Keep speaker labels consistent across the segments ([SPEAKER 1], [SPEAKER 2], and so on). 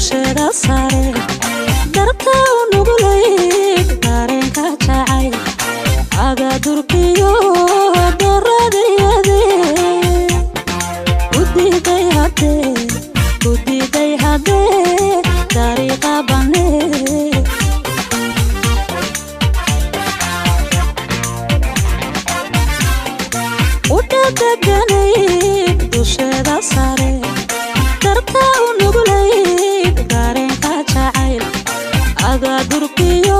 [SPEAKER 1] dusheeda sare darka nugulay dareenka jacay aga durkiyo doradiyade udiday hade dariiqa bane udadaganay dusheeda sare darka nugulay dareenka jacay aga durkiyo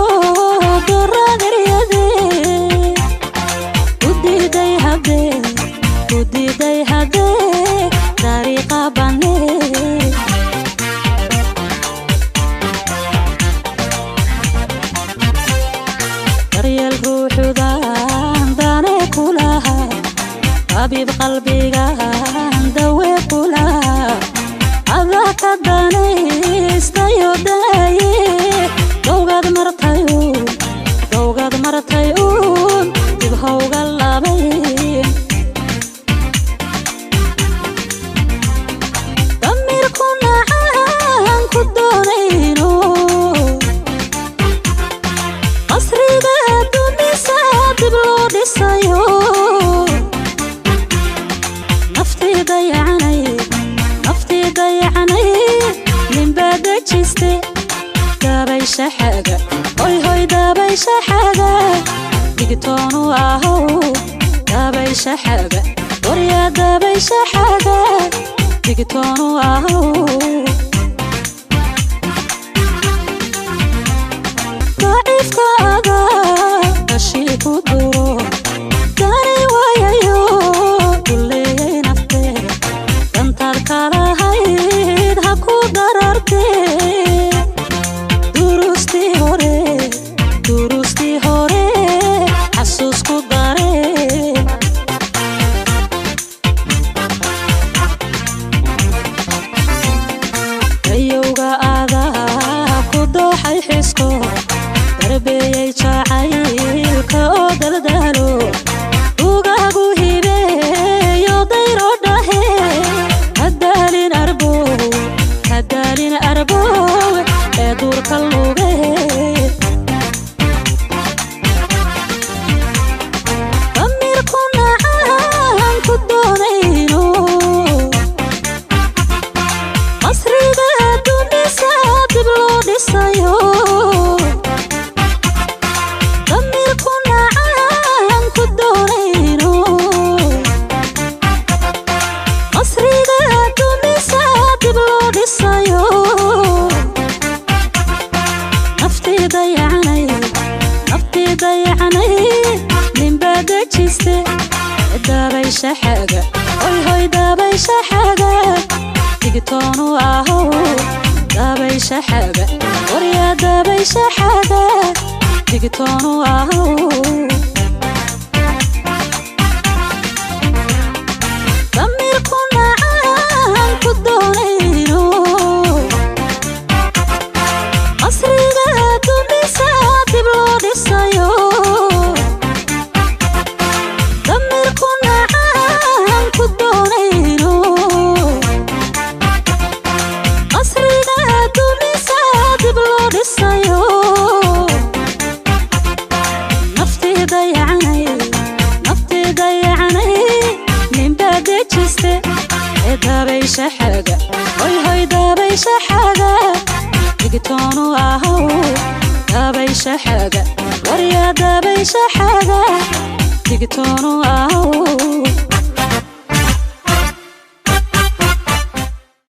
[SPEAKER 1] doradiyade udiday hade dariiqa bane daryeel ruuxudan dane kulaha habib qalbigan dawe kulaha adaka danaystayo daye dowgad martay dib hawga labay شحاجة هوي دابي شحاجة ديكتون واهو دابي شحاجة وريا دابي شحاجة ديكتون واهو ضعيف كاغا أشيك ودورو داري ويايو كلي نفتي ينطر كاراهيد هكو دررتي durusti hore xasuusku dare ayowga aada ku dooxay xisko darbiyay jacaylka oo daldalo ugaagu hibeeyo dayro dhahe hadaalin arbow ee duurka luge دابي شحاجة هوي دابي شحاجة ديكتون واهو دابي شحاجة وريا دابي شحاجة ديكتون واهو دابي شحاجة هوي دابي شحاجة ديكتون واهو دابي شحاجة وريا دابي شحاجة ديكتون واهو